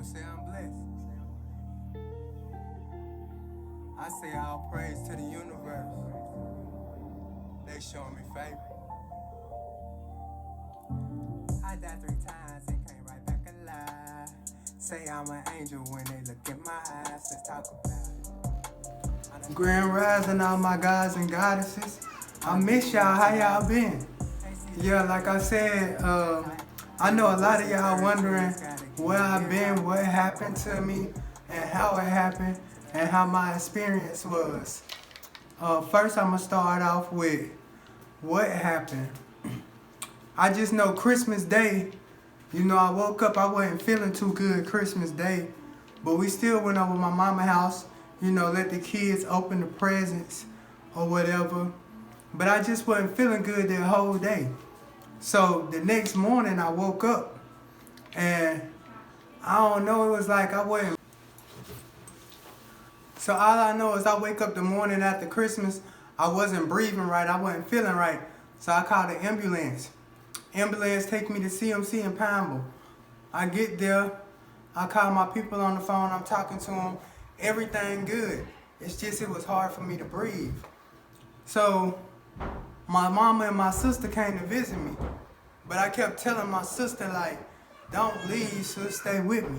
people say I'm blessed. I say all praise to the universe. They showing me favor. I died 3 times and came right back alive. Say I'm an angel when they look in my eyes. Let's talk about it. Grand rising, all my gods and goddesses. I miss y'all. How y'all been? Yeah, like I said, I know a lot of y'all wondering where I've been, what happened to me, and how it happened, and how my experience was. First, I'm gonna start off with what happened. I just know Christmas Day, I woke up, I wasn't feeling too good Christmas Day, but we still went over my mama's house, let the kids open the presents or whatever. But I just wasn't feeling good that whole day. So the next morning I woke up and I don't know, it was like I wasn't. So all I know is I wake up the morning after Christmas, I wasn't breathing right, I wasn't feeling right. So I called the ambulance. Ambulance take me to CMC in Pineville. I get there, I call my people on the phone, I'm talking to them, everything good. It's just it was hard for me to breathe. So my mama and my sister came to visit me. But I kept telling my sister, like, don't leave, sis, stay with me.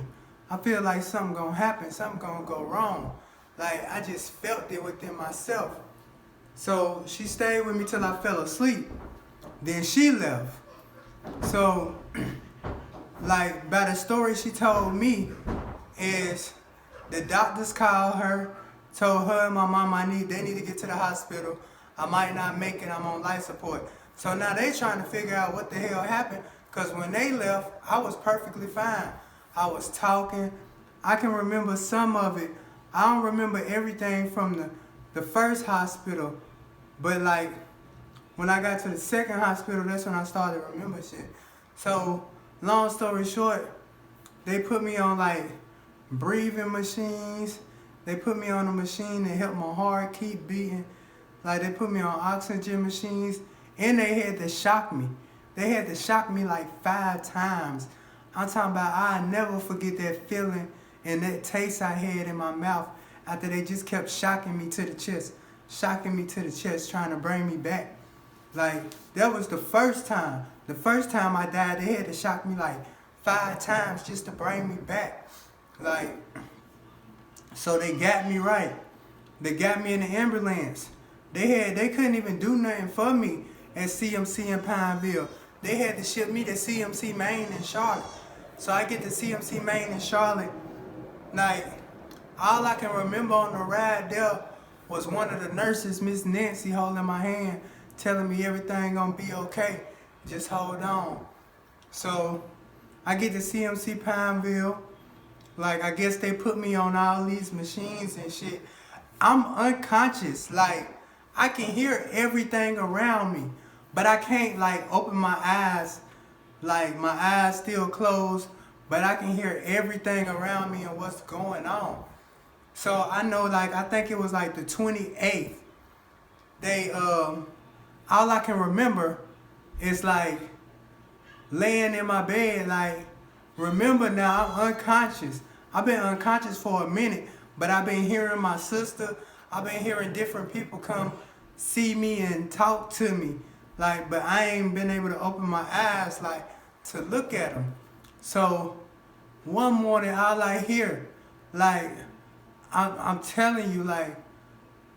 I feel like something gonna happen, something gonna go wrong. Like, I just felt it within myself. So she stayed with me till I fell asleep. Then she left. So, like, by the story she told me is the doctors called her, told her and my mama they need to get to the hospital. I might not make it, I'm on life support. So now they trying to figure out what the hell happened, because when they left, I was perfectly fine. I was talking. I can remember some of it. I don't remember everything from the first hospital, but like when I got to the second hospital, that's when I started to remember shit. So long story short, they put me on like breathing machines. They put me on a machine that helped my heart keep beating. Like they put me on oxygen machines, and they had to shock me. They had to shock me like 5 times. I'm talking about I'll never forget that feeling and that taste I had in my mouth after they just kept shocking me to the chest, trying to bring me back. Like, that was the first time. The first time I died, they had to shock me like 5 times just to bring me back. Like, so they got me right. They got me in the ambulance. They couldn't even do nothing for me at CMC in Pineville. They had to ship me to CMC Main in Charlotte. So I get to CMC Main in Charlotte. Like, all I can remember on the ride there was one of the nurses, Miss Nancy, holding my hand, telling me everything gonna be okay. Just hold on. So I get to CMC Pineville. Like, I guess they put me on all these machines and shit. I'm unconscious. Like, I can hear everything around me, but I can't like open my eyes. Like, my eyes still closed, but I can hear everything around me and what's going on. So I know, like, I think it was like the 28th. They, all I can remember is like laying in my bed, like, remember now I'm unconscious. I've been unconscious for a minute, but I've been hearing my sister, I've been hearing different people come see me and talk to me. Like, but I ain't been able to open my eyes, like, to look at them. So one morning, all I hear, like, I'm telling you, like,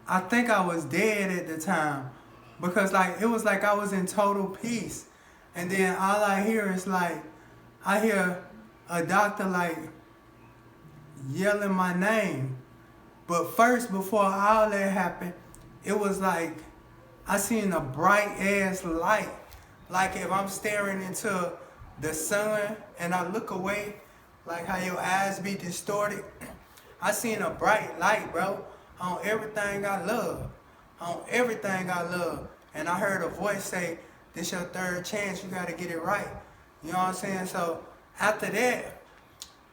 I think I was dead at the time, because like it was like I was in total peace. And then all I hear is like, I hear a doctor like yelling my name. But first, before all that happened, it was like I seen a bright ass light. Like if I'm staring into the sun and I look away, like how your eyes be distorted, I seen a bright light, bro, on everything I love. On everything I love. And I heard a voice say, this your third chance, you gotta get it right. You know what I'm saying? So after that,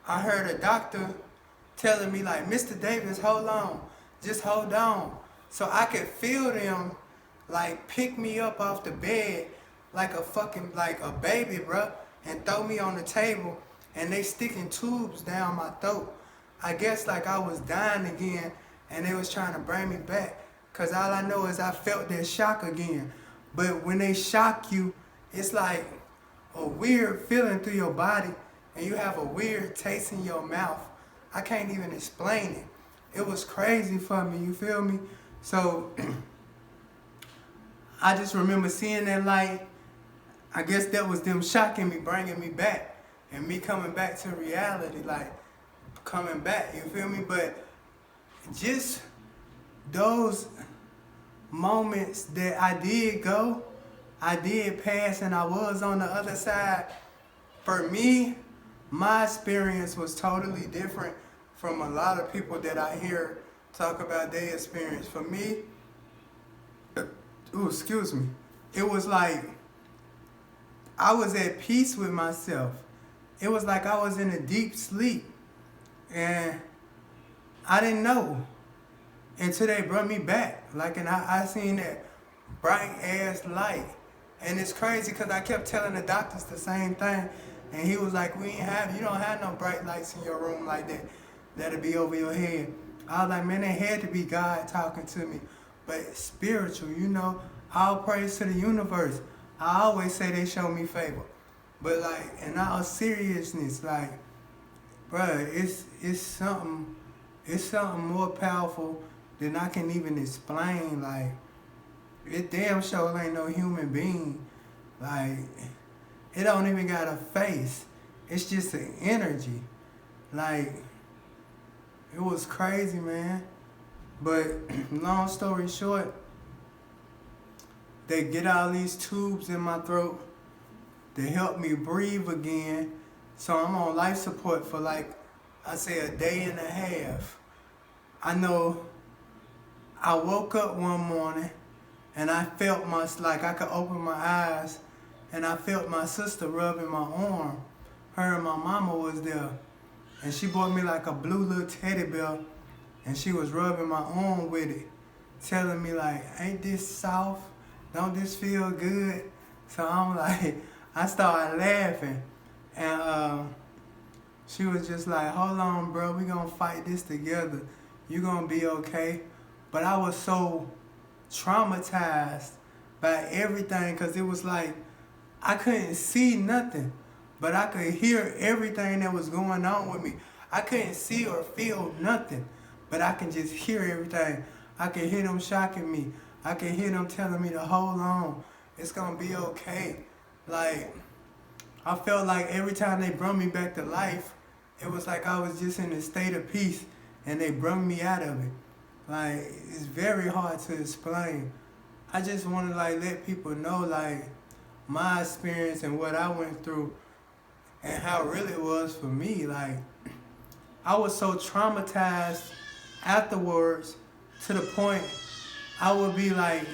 I heard a doctor telling me like, Mr. Davis, hold on, just hold on. So I could feel them like pick me up off the bed like a fucking, like a baby, bro, and throw me on the table and they sticking tubes down my throat. I guess like I was dying again, and they was trying to bring me back. Cause all I know is I felt that shock again. But when they shock you, it's like a weird feeling through your body, and you have a weird taste in your mouth. I can't even explain it. It was crazy for me, you feel me? So I just remember seeing that light. I guess that was them shocking me, bringing me back, and me coming back to reality, like coming back, you feel me? But just those moments that I did go, I did pass, and I was on the other side. For me, my experience was totally different from a lot of people that I hear talk about their experience. For me, it was like I was at peace with myself. It was like I was in a deep sleep, and I didn't know until they brought me back. Like, and I seen that bright ass light. And it's crazy because I kept telling the doctors the same thing. And he was like, you don't have no bright lights in your room like that. That'll be over your head. I was like, man, it had to be God talking to me. But spiritual, all praise to the universe. I always say they show me favor. But like, in all seriousness, like, bruh, it's something more powerful than I can even explain. Like, it damn sure ain't no human being. Like, it don't even got a face. It's just an energy. Like, it was crazy, man. But long story short, they get all these tubes in my throat to help me breathe again. So I'm on life support for like, I say a day and a half. I know I woke up one morning and I felt like I could open my eyes, and I felt my sister rubbing my arm. Her and my mama was there, and she bought me like a blue little teddy bear, and she was rubbing my arm with it, telling me like, ain't this soft? Don't this feel good? So I'm like, I started laughing, and she was just like, hold on, bro, we gonna fight this together. You gonna be okay. But I was so traumatized by everything, because it was like I couldn't see nothing, but I could hear everything that was going on with me. I couldn't see or feel nothing, but I can just hear everything. I can hear them shocking me. I can hear them telling me to hold on. It's gonna be okay. Like, I felt like every time they brought me back to life, it was like I was just in a state of peace, and they brought me out of it. Like, it's very hard to explain. I just want to like let people know like my experience and what I went through and how real it was for me. Like, I was so traumatized afterwards to the point I would be like,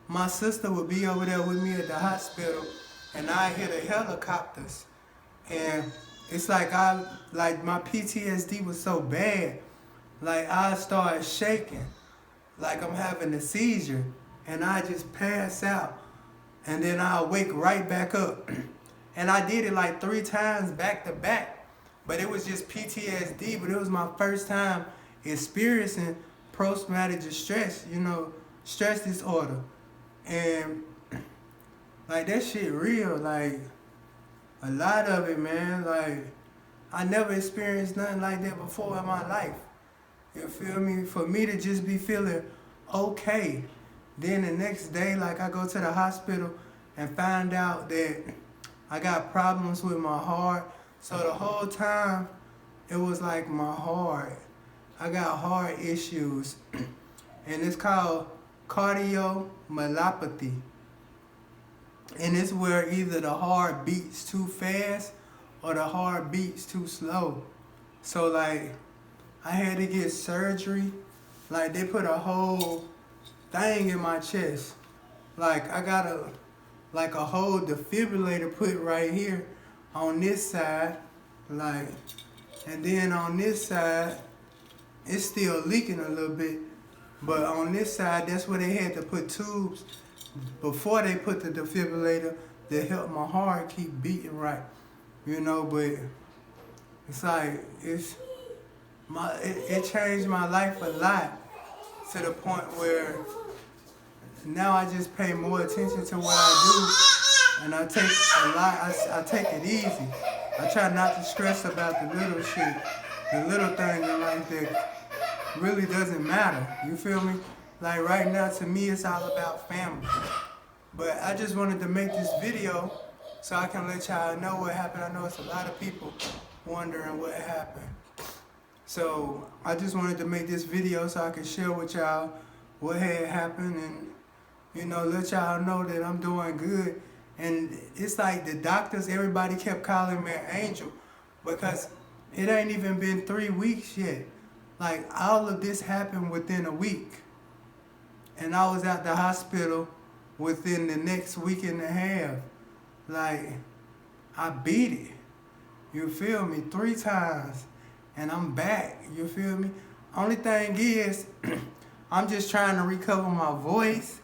my sister would be over there with me at the hospital, and I hear the helicopters, and it's like my PTSD was so bad. Like, I started shaking, like I'm having a seizure, and I just pass out, and then I wake right back up. And I did it like 3 times back to back, but it was just PTSD, but it was my first time experiencing post-traumatic stress, stress disorder. And like, that shit real, like a lot of it, man. Like, I never experienced nothing like that before in my life. You feel me? For me to just be feeling okay. Then the next day, like, I go to the hospital and find out that I got problems with my heart. So the whole time, it was like my heart. I got heart issues. And it's called cardiomyopathy. And it's where either the heart beats too fast or the heart beats too slow. So like, I had to get surgery. Like, they put a whole thing in my chest. Like, I got a whole defibrillator put right here on this side. Like, and then on this side, it's still leaking a little bit. But on this side, that's where they had to put tubes before they put the defibrillator to help my heart keep beating right. But It's like it changed my life a lot to the point where now I just pay more attention to what I do, and I take a lot. I take it easy. I try not to stress about the little shit, the little things in life that really doesn't matter. You feel me? Like right now, to me, it's all about family. But I just wanted to make this video so I can let y'all know what happened. I know it's a lot of people wondering what happened. So I just wanted to make this video so I could share with y'all what had happened and, you know, let y'all know that I'm doing good. And it's like the doctors, everybody kept calling me an angel because it ain't even been 3 weeks yet. Like all of this happened within a week. And I was at the hospital within the next week and a half. Like, I beat it. You feel me? 3 times. And I'm back. You feel me? Only thing is, I'm just trying to recover my voice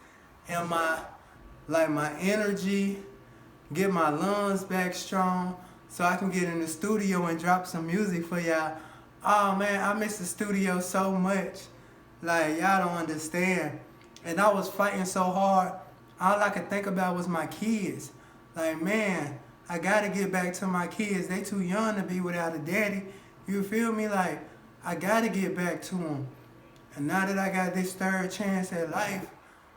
and my energy, get my lungs back strong so I can get in the studio and drop some music for y'all. Oh man, I miss the studio so much. Like, y'all don't understand. And I was fighting so hard, all I could think about was my kids. Like, man, I gotta get back to my kids. They too young to be without a daddy. You feel me? Like, I gotta get back to them. And now that I got this third chance at life,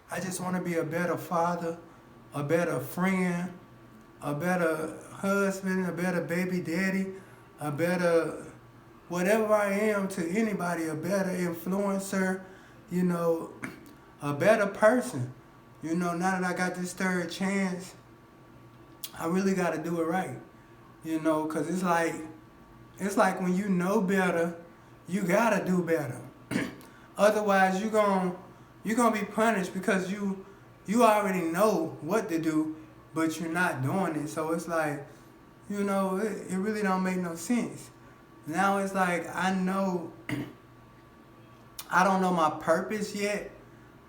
I just want to be a better father, a better friend, a better husband, a better baby daddy, a better whatever I am to anybody, a better influencer, you know, a better person. You know, now that I got this third chance, I really got to do it right. You know, because it's like when you know better, you got to do better. Otherwise, you're gonna be punished because you already know what to do, but you're not doing it. So it's like, you know, it really don't make no sense. Now it's like I know, I don't know my purpose yet,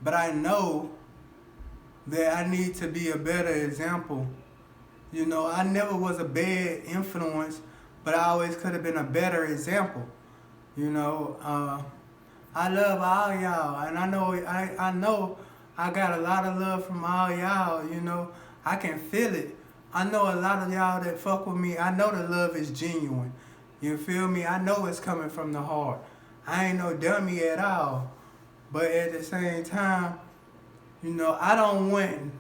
but I know that I need to be a better example. You know, I never was a bad influence, but I always could have been a better example. You know, I love all y'all, and I know I got a lot of love from all y'all. You know, I can feel it. I know a lot of y'all that fuck with me. I know the love is genuine. You feel me? I know it's coming from the heart. I ain't no dummy at all. But at the same time, you know, I don't want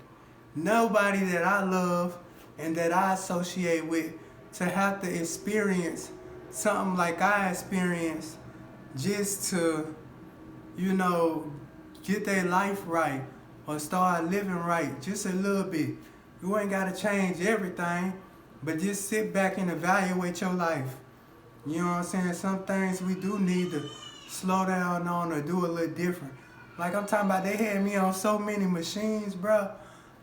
nobody that I love and that I associate with to have to experience something like I experienced just to, you know, get their life right or start living right just a little bit. You ain't got to change everything, but just sit back and evaluate your life. You know what I'm saying? Some things we do need to slow down on or do a little different. Like I'm talking about, they had me on so many machines, bro.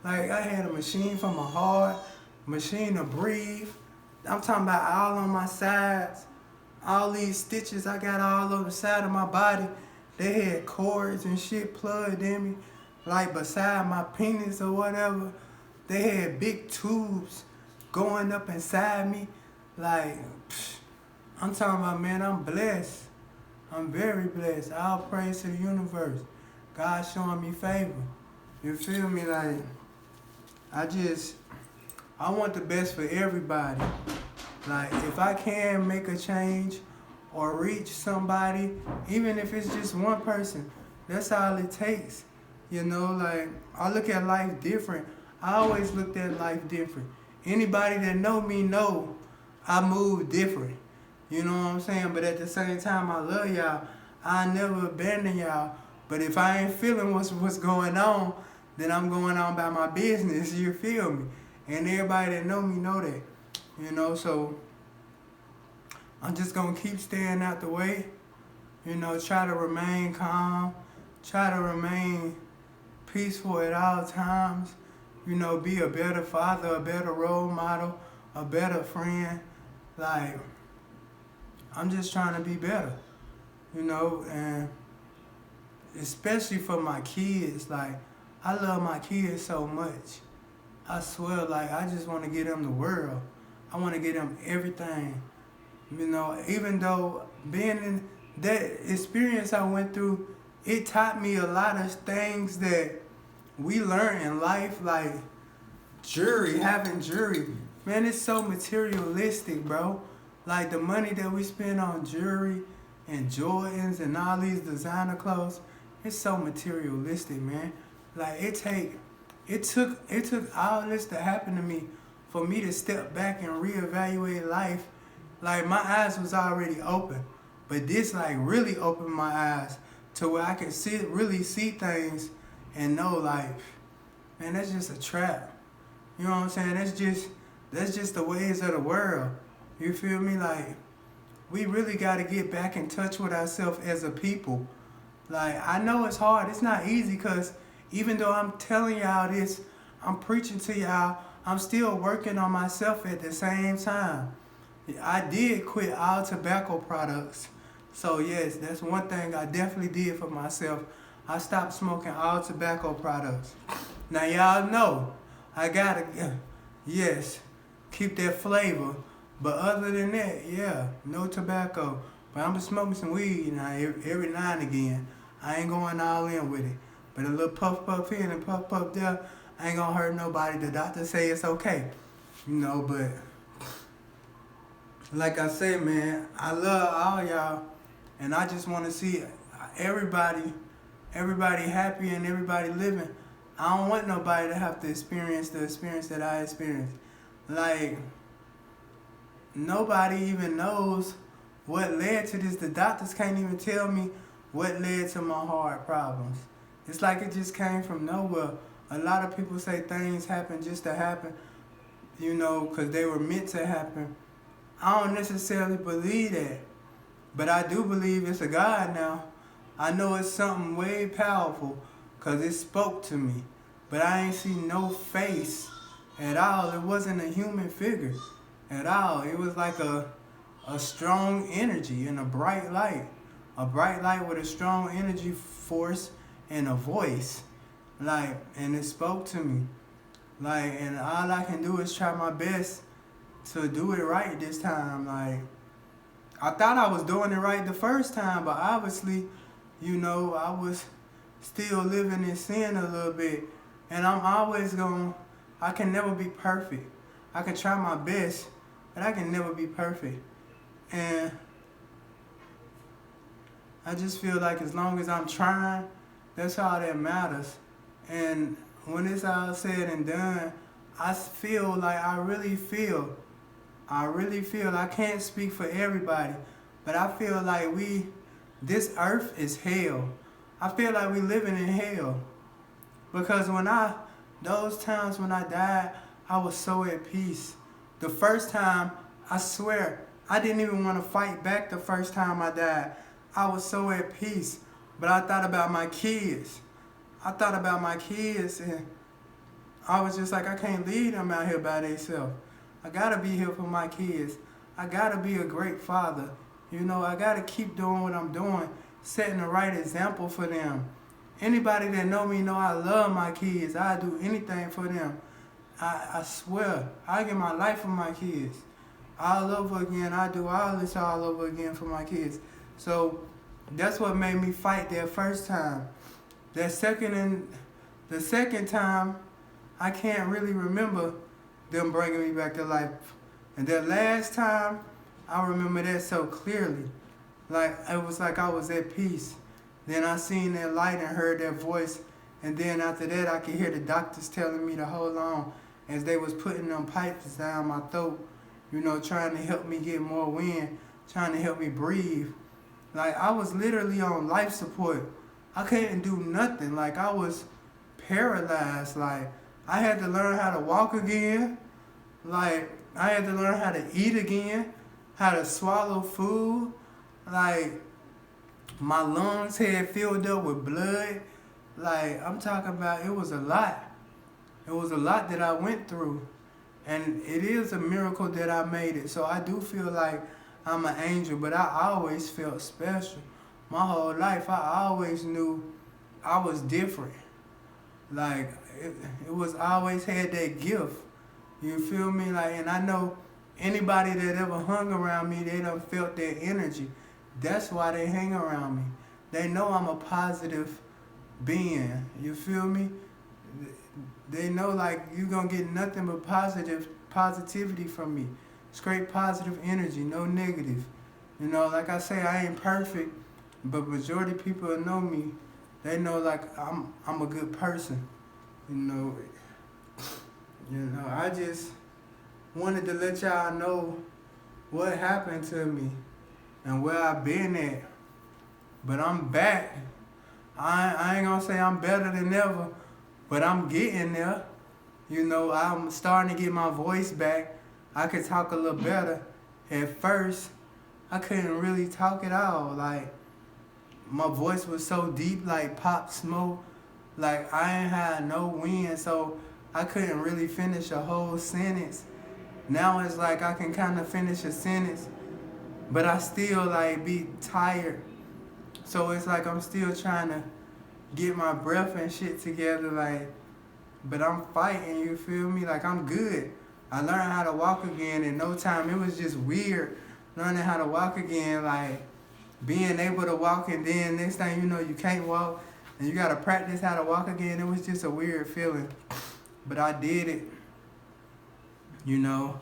Like I had a machine for my heart, machine to breathe. I'm talking about all on my sides. All these stitches I got all over the side of my body. They had cords and shit plugged in me, like beside my penis or whatever. They had big tubes going up inside me. Like, I'm talking about, man, I'm blessed. I'm very blessed. All praise to the universe. God showing me favor. You feel me? Like, I want the best for everybody. Like, if I can make a change or reach somebody, even if it's just one person, that's all it takes. You know, like, I look at life different. I always looked at life different. Anybody that know me know I move different. You know what I'm saying? But at the same time, I love y'all. I never abandon y'all. But if I ain't feeling what's going on, then I'm going on about my business. You feel me? And everybody that know me know that. You know, so I'm just going to keep staying out the way. You know, try to remain calm. Try to remain peaceful at all times. You know, be a better father, a better role model, a better friend. Like, I'm just trying to be better. You know, and especially for my kids. Like, I love my kids so much. I swear, like, I just want to give them the world. I want to give them everything. You know, even though being in that experience I went through, it taught me a lot of things that we learn in life, like having jewelry. Man, it's so materialistic, bro. Like the money that we spend on jewelry and Jordans and all these designer clothes, it's so materialistic, man. Like it took all this to happen to me for me to step back and reevaluate life. Like my eyes was already open, but this like really opened my eyes to where I can really see things and know like, man, that's just a trap. You know what I'm saying? That's just the ways of the world. You feel me? Like we really got to get back in touch with ourselves as a people. Like I know it's hard. It's not easy because even though I'm telling y'all this, I'm preaching to y'all, I'm still working on myself at the same time. I did quit all tobacco products. So yes, that's one thing I definitely did for myself. I stopped smoking all tobacco products. Now y'all know I gotta, yes, keep that flavor. But other than that, yeah, no tobacco. But I'm just smoking some weed now every now and again. I ain't going all in with it. But a little puff here and puff there, I ain't gonna hurt nobody. The doctor say it's okay. You know, but like I say, man, I love all y'all. And I just want to see everybody happy and everybody living. I don't want nobody to have to experience the experience that I experienced. Like, nobody even knows what led to this. The doctors can't even tell me what led to my heart problems. It's like it just came from nowhere. A lot of people say things happen just to happen, you know, because they were meant to happen. I don't necessarily believe that. But I do believe it's a God now. I know it's something way powerful because it spoke to me. But I ain't see no face at all. It wasn't a human figure at all. It was like a strong energy and a bright light. A bright light with a strong energy force and a voice. Like, and it spoke to me. Like, and all I can do is try my best to do it right this time. Like, I thought I was doing it right the first time, but obviously, you know, I was still living in sin a little bit. And I can never be perfect. I can try my best, but I can never be perfect. And I just feel like as long as I'm trying, that's all that matters. And when it's all said and done, I feel like I really feel, I can't speak for everybody, but I feel like this earth is hell. I feel like we living in hell. Because those times when I died, I was so at peace. The first time, I swear, I didn't even want to fight back the first time I died. I was so at peace. But I thought about my kids. And I was just like, I can't leave them out here by themselves. I gotta be here for my kids. I gotta be a great father. You know, I gotta keep doing what I'm doing, setting the right example for them. Anybody that know me know I love my kids. I do anything for them. I swear, I give my life for my kids. All over again, I do all this all over again for my kids. So that's what made me fight that first time. The second time, I can't really remember them bringing me back to life. And that last time, I remember that so clearly. Like, it was like I was at peace. Then I seen that light and heard that voice. And then after that, I could hear the doctors telling me to hold on as they was putting them pipes down my throat, you know, trying to help me get more wind, trying to help me breathe. Like, I was literally on life support. I couldn't do nothing. Like, I was paralyzed. Like, I had to learn how to walk again. Like, I had to learn how to eat again, how to swallow food. Like, my lungs had filled up with blood. Like, I'm talking about, it was a lot. It was a lot that I went through. And it is a miracle that I made it. So I do feel like I'm an angel, but I always felt special. My whole life, I always knew I was different. Like, it was always had that gift. You feel me? Like, and I know Anybody that ever hung around me, they done felt that energy. That's why they hang around me. They know I'm a positive being. You feel me? They know like you gonna get nothing but positivity from me. Straight positive energy, no negative. You know, like I say, I ain't perfect, but majority of people that know me, they know like I'm a good person. You know, I just wanted to let y'all know what happened to me and where I've been at. But I'm back. I ain't gonna say I'm better than ever, but I'm getting there. You know, I'm starting to get my voice back. I could talk a little better. At first, I couldn't really talk at all. Like, my voice was so deep, like Pop Smoke. Like, I ain't had no wind, so I couldn't really finish a whole sentence. Now it's like I can kind of finish a sentence, but I still like be tired. So it's like I'm still trying to get my breath and shit together, like, but I'm fighting, you feel me? Like, I'm good. I learned how to walk again in no time. It was just weird learning how to walk again, like being able to walk, and then next thing you know you can't walk and you gotta practice how to walk again. It was just a weird feeling, but I did it. You know,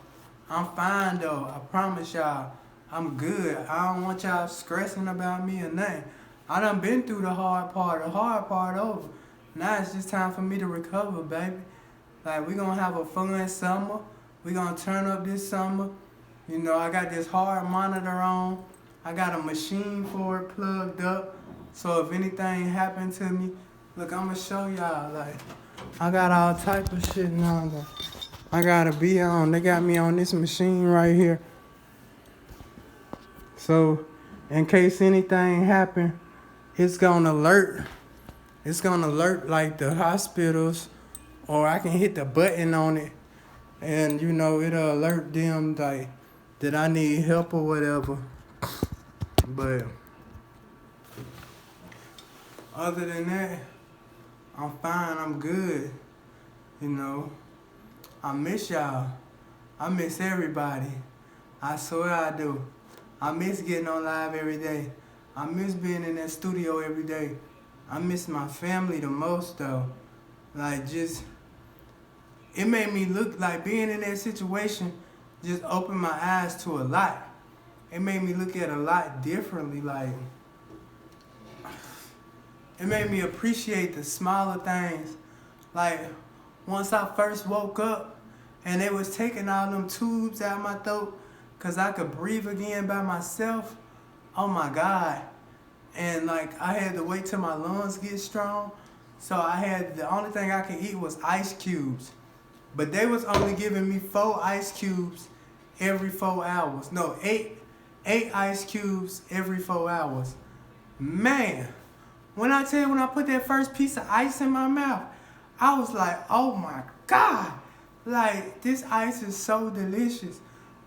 I'm fine though. I promise y'all, I'm good. I don't want y'all stressing about me or nothing. I done been through the hard part. The hard part over. Now it's just time for me to recover, baby. Like, we gonna have a fun summer. We gonna turn up this summer. You know, I got this heart monitor on. I got a machine for it plugged up. So if anything happened to me, look, I'm gonna show y'all. Like, I got all type of shit now that I gotta be on. They got me on this machine right here. So, in case anything happen, it's gonna alert. It's gonna alert like the hospitals, or I can hit the button on it, and you know it'll alert them like that I need help or whatever. But other than that, I'm fine. I'm good. You know, I miss y'all. I miss everybody. I swear I do. I miss getting on live every day. I miss being in that studio every day. I miss my family the most though. Like, just, it made me look like being in that situation just opened my eyes to a lot. It made me look at a lot differently. Like, it made me appreciate the smaller things. Like, once I first woke up and they was taking all them tubes out of my throat because I could breathe again by myself, oh my God. And like, I had to wait till my lungs get strong. So the only thing I could eat was ice cubes. But they was only giving me 4 ice cubes every 4 hours. No, 8 ice cubes every 4 hours. Man, when I tell you, when I put that first piece of ice in my mouth, I was like, oh my God. Like, this ice is so delicious.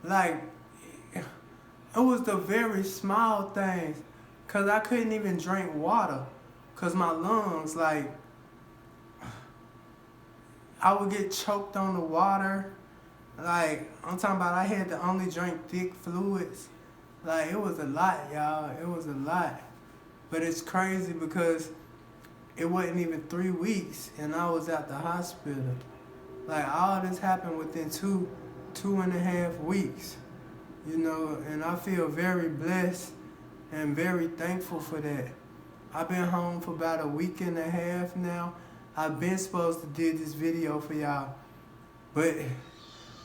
Like, it was the very small things. Cause I couldn't even drink water. Cause my lungs, like, I would get choked on the water. Like, I'm talking about I had to only drink thick fluids. Like, it was a lot, y'all. It was a lot. But it's crazy because it wasn't even 3 weeks and I was at the hospital. Like, all this happened within 2.5 weeks. You know, and I feel very blessed and very thankful for that. I've been home for about 1.5 weeks now. I've been supposed to do this video for y'all, but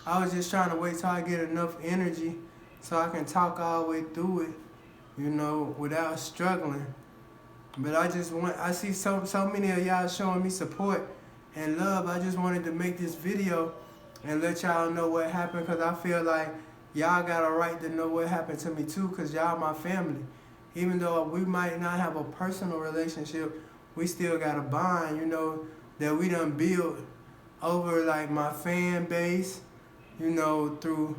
I was just trying to wait till I get enough energy so I can talk all the way through it, you know, without struggling. But I see so many of y'all showing me support and love. I just wanted to make this video and let y'all know what happened, because I feel like y'all got a right to know what happened to me too, because y'all my family. Even though we might not have a personal relationship, we still got a bond, you know, that we done built over like my fan base, you know, through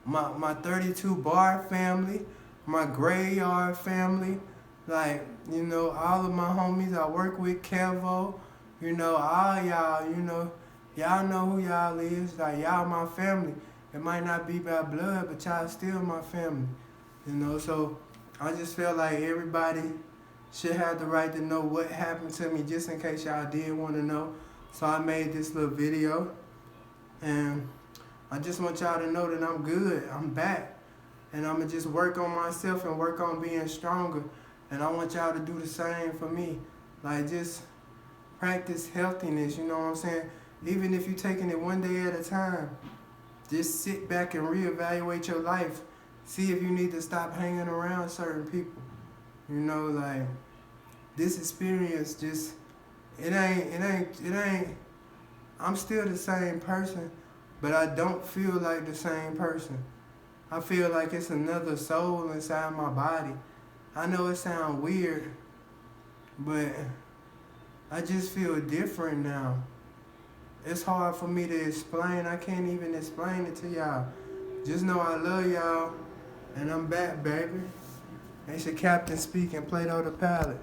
my 32 bar family, my graveyard family, like, you know, all of my homies I work with, Kevo, you know, all y'all, you know who y'all is, like, y'all my family. It might not be by blood, but y'all still my family. You know, so I just feel like everybody should have the right to know what happened to me, just in case y'all did want to know. So I made this little video, and I just want y'all to know that I'm good. I'm back, and I'm going to just work on myself and work on being stronger. And I want y'all to do the same for me. Like, just practice healthiness, you know what I'm saying? Even if you're taking it one day at a time, just sit back and reevaluate your life. See if you need to stop hanging around certain people. You know, like, this experience just, it ain't, I'm still the same person, but I don't feel like the same person. I feel like it's another soul inside my body. I know it sounds weird, but I just feel different now. It's hard for me to explain. I can't even explain it to y'all. Just know I love y'all, and I'm back, baby. It's your captain speaking, Pladoe the pilot.